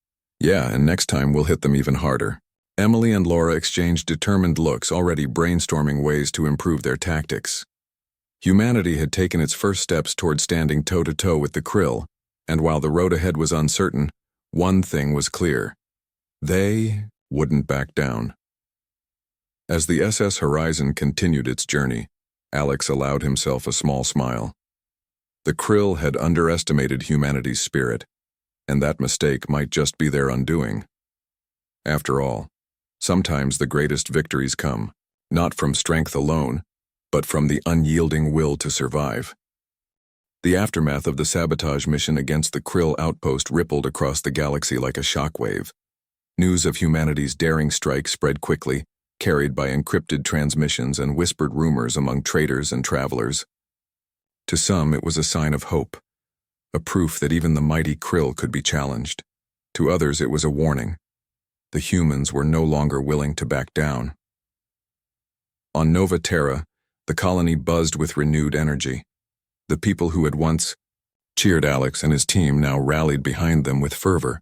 "Yeah, and next time we'll hit them even harder." Emily and Laura exchanged determined looks, already brainstorming ways to improve their tactics. Humanity had taken its first steps toward standing toe-to-toe with the Krill, and while the road ahead was uncertain, one thing was clear. They wouldn't back down. As the SS Horizon continued its journey, Alex allowed himself a small smile. The Krill had underestimated humanity's spirit, and that mistake might just be their undoing. After all, sometimes the greatest victories come, not from strength alone, but from the unyielding will to survive. The aftermath of the sabotage mission against the Krill outpost rippled across the galaxy like a shockwave. News of humanity's daring strike spread quickly, carried by encrypted transmissions and whispered rumors among traders and travelers. To some, it was a sign of hope, a proof that even the mighty Krill could be challenged. To others, it was a warning. The humans were no longer willing to back down. On Nova Terra, the colony buzzed with renewed energy. The people who had once cheered Alex and his team now rallied behind them with fervor.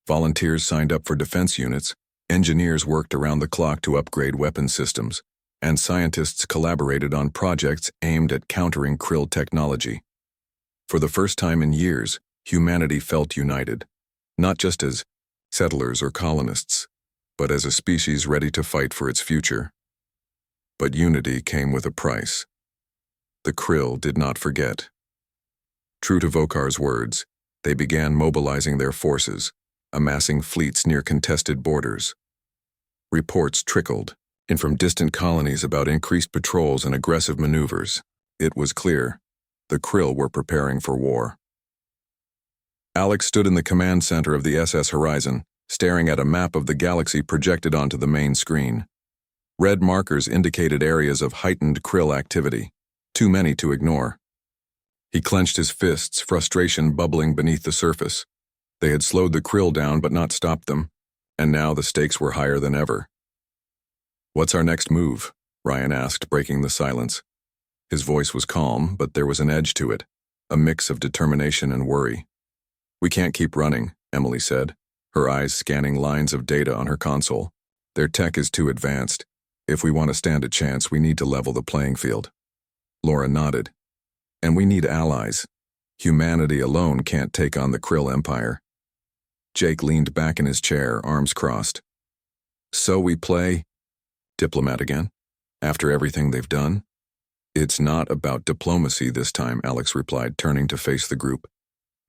Volunteers signed up for defense units, engineers worked around the clock to upgrade weapon systems, and scientists collaborated on projects aimed at countering Krill technology. For the first time in years, humanity felt united, not just as settlers or colonists, but as a species ready to fight for its future. But unity came with a price. The Krill did not forget. True to Vokar's words, they began mobilizing their forces, amassing fleets near contested borders. Reports trickled in from distant colonies about increased patrols and aggressive maneuvers. It was clear, the Krill were preparing for war. Alex stood in the command center of the SS Horizon, staring at a map of the galaxy projected onto the main screen. Red markers indicated areas of heightened Krill activity, too many to ignore. He clenched his fists, frustration bubbling beneath the surface. They had slowed the Krill down but not stopped them, and now the stakes were higher than ever. "What's our next move?" Ryan asked, breaking the silence. His voice was calm, but there was an edge to it, a mix of determination and worry. "We can't keep running," Emily said, her eyes scanning lines of data on her console. "Their tech is too advanced. If we want to stand a chance, we need to level the playing field." Laura nodded. "And we need allies. Humanity alone can't take on the Krill Empire." Jake leaned back in his chair, arms crossed. "So we play diplomat again? After everything they've done?" "It's not about diplomacy this time," Alex replied, turning to face the group.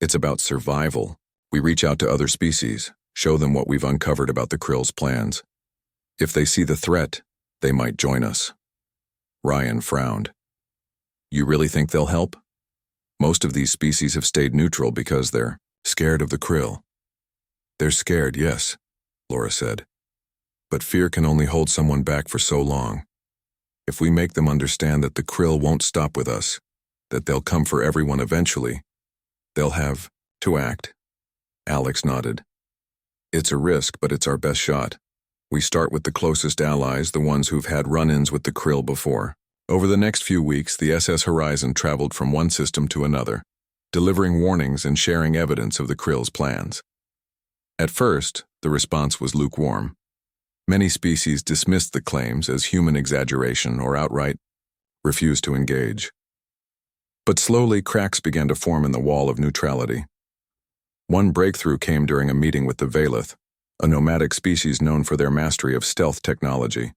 "It's about survival. We reach out to other species, show them what we've uncovered about the Krill's plans. If they see the threat, they might join us." Ryan frowned. "You really think they'll help? Most of these species have stayed neutral because they're scared of the Krill." "They're scared, yes," Laura said. "But fear can only hold someone back for so long. If we make them understand that the Krill won't stop with us, that they'll come for everyone eventually, they'll have to act." Alex nodded. "It's a risk, but it's our best shot. We start with the closest allies, the ones who've had run-ins with the Krill before." Over the next few weeks, the SS Horizon traveled from one system to another, delivering warnings and sharing evidence of the Krill's plans. At first, the response was lukewarm. Many species dismissed the claims as human exaggeration or outright refused to engage. But slowly, cracks began to form in the wall of neutrality. One breakthrough came during a meeting with the Valeth, a nomadic species known for their mastery of stealth technology.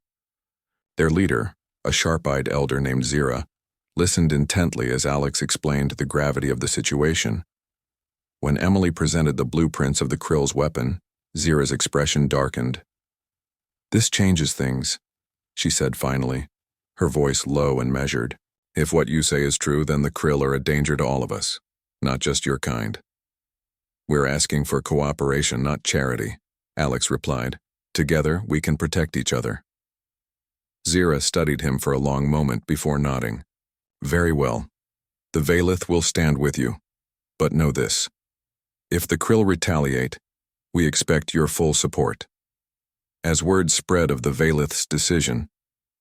Their leader, a sharp-eyed elder named Zira, listened intently as Alex explained the gravity of the situation. When Emily presented the blueprints of the Krill's weapon, Zira's expression darkened. "This changes things," she said finally, her voice low and measured. "If what you say is true, then the Krill are a danger to all of us, not just your kind." "We're asking for cooperation, not charity," Alex replied. "Together, we can protect each other." Zira studied him for a long moment before nodding. "Very well. The Valeth will stand with you. But know this. If the Krill retaliate, we expect your full support." As word spread of the Valeth's decision,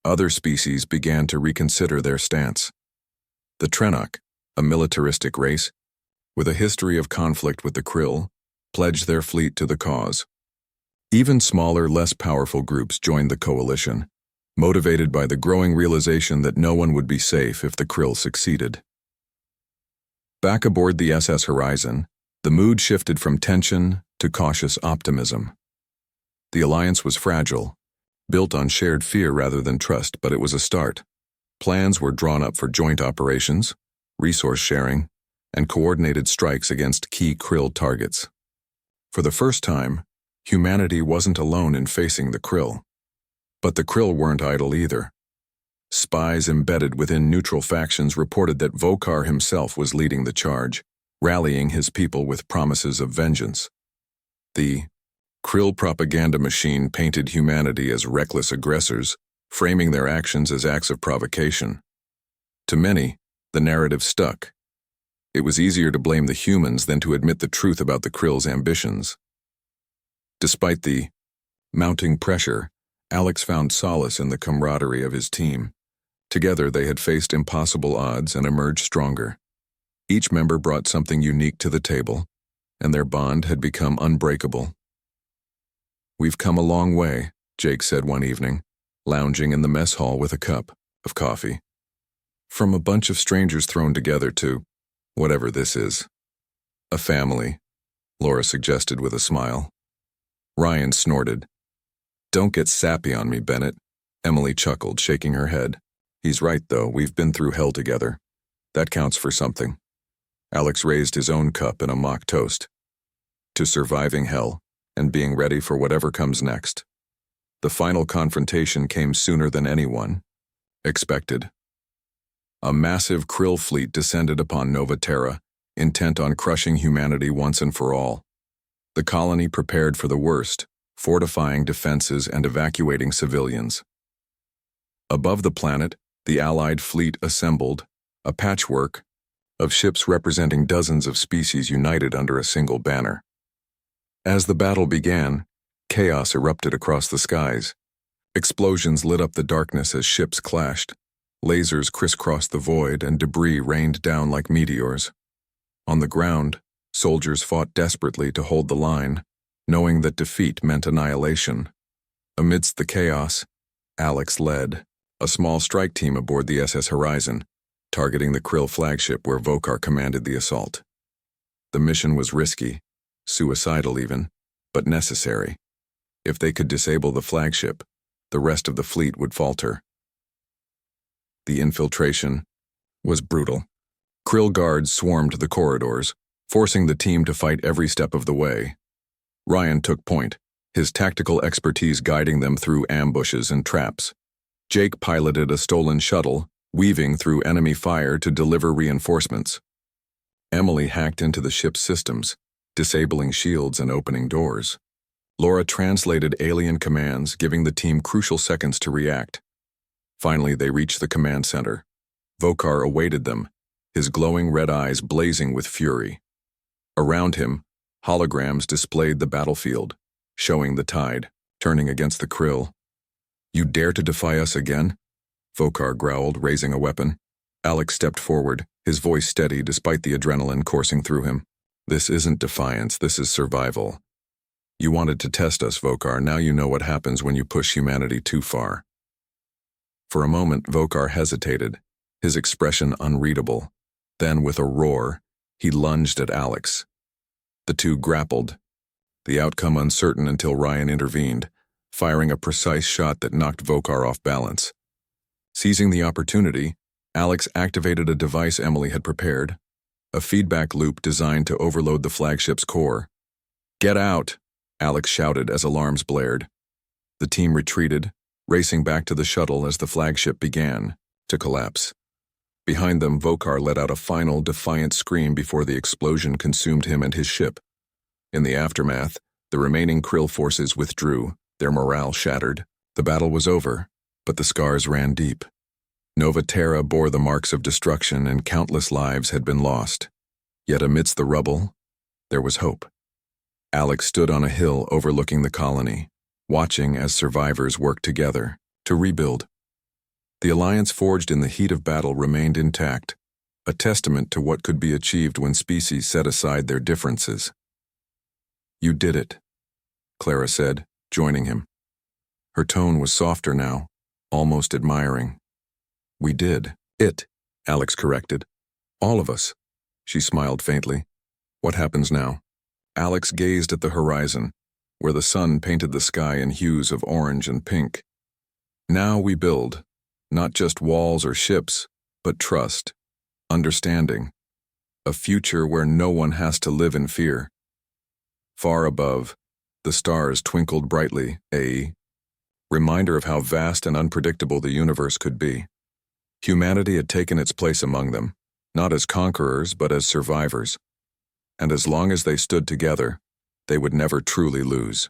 other species began to reconsider their stance. The Trenok, a militaristic race, with a history of conflict with the Krill, pledged their fleet to the cause. Even smaller, less powerful groups joined the coalition, motivated by the growing realization that no one would be safe if the Krill succeeded. Back aboard the SS Horizon, the mood shifted from tension to cautious optimism. The alliance was fragile, built on shared fear rather than trust, but it was a start. Plans were drawn up for joint operations, resource sharing, and coordinated strikes against key Krill targets. For the first time, humanity wasn't alone in facing the Krill. But the Krill weren't idle either. Spies embedded within neutral factions reported that Vokar himself was leading the charge, rallying his people with promises of vengeance. The Krill propaganda machine painted humanity as reckless aggressors, framing their actions as acts of provocation. To many, the narrative stuck. It was easier to blame the humans than to admit the truth about the Krill's ambitions. Despite the mounting pressure, Alex found solace in the camaraderie of his team. Together they had faced impossible odds and emerged stronger. Each member brought something unique to the table, and their bond had become unbreakable. "We've come a long way," Jake said one evening, lounging in the mess hall with a cup of coffee. "From a bunch of strangers thrown together to whatever this is." "A family," Laura suggested with a smile. Ryan snorted. "Don't get sappy on me, Bennett." Emily chuckled, shaking her head. "He's right, though. We've been through hell together. That counts for something." Alex raised his own cup in a mock toast. "To surviving hell and being ready for whatever comes next." The final confrontation came sooner than anyone expected. A massive Krill fleet descended upon Nova Terra, intent on crushing humanity once and for all. The colony prepared for the worst, fortifying defenses and evacuating civilians. Above the planet, the Allied fleet assembled, a patchwork of ships representing dozens of species united under a single banner. As the battle began, chaos erupted across the skies. Explosions lit up the darkness as ships clashed. Lasers crisscrossed the void and debris rained down like meteors. On the ground, soldiers fought desperately to hold the line, knowing that defeat meant annihilation. Amidst the chaos, Alex led a small strike team aboard the SS Horizon, targeting the Krill flagship where Vokar commanded the assault. The mission was risky, suicidal even, but necessary. If they could disable the flagship, the rest of the fleet would falter. The infiltration was brutal. Krill guards swarmed the corridors, forcing the team to fight every step of the way. Ryan took point, his tactical expertise guiding them through ambushes and traps. Jake piloted a stolen shuttle, weaving through enemy fire to deliver reinforcements. Emily hacked into the ship's systems, disabling shields and opening doors. Laura translated alien commands, giving the team crucial seconds to react. Finally, they reached the command center. Vokar awaited them, his glowing red eyes blazing with fury. Around him, holograms displayed the battlefield, showing the tide, turning against the Krill. "You dare to defy us again?" Vokar growled, raising a weapon. Alex stepped forward, his voice steady despite the adrenaline coursing through him. "This isn't defiance, this is survival. You wanted to test us, Vokar. Now you know what happens when you push humanity too far." For a moment, Vokar hesitated, his expression unreadable. Then, with a roar, he lunged at Alex. The two grappled, the outcome uncertain until Ryan intervened, firing a precise shot that knocked Vokar off balance. Seizing the opportunity, Alex activated a device Emily had prepared, a feedback loop designed to overload the flagship's core. "Get out!" Alex shouted as alarms blared. The team retreated, racing back to the shuttle as the flagship began to collapse. Behind them, Vokar let out a final, defiant scream before the explosion consumed him and his ship. In the aftermath, the remaining Krill forces withdrew, their morale shattered. The battle was over, but the scars ran deep. Nova Terra bore the marks of destruction and countless lives had been lost. Yet amidst the rubble, there was hope. Alex stood on a hill overlooking the colony, watching as survivors worked together to rebuild. The alliance forged in the heat of battle remained intact, a testament to what could be achieved when species set aside their differences. "You did it," Clara said, joining him. Her tone was softer now, almost admiring. "We did it," Alex corrected. "All of us." She smiled faintly. "What happens now?" Alex gazed at the horizon, where the sun painted the sky in hues of orange and pink. "Now we build, not just walls or ships, but trust, understanding, a future where no one has to live in fear." Far above, the stars twinkled brightly, a reminder of how vast and unpredictable the universe could be. Humanity had taken its place among them, not as conquerors but as survivors. And as long as they stood together, they would never truly lose.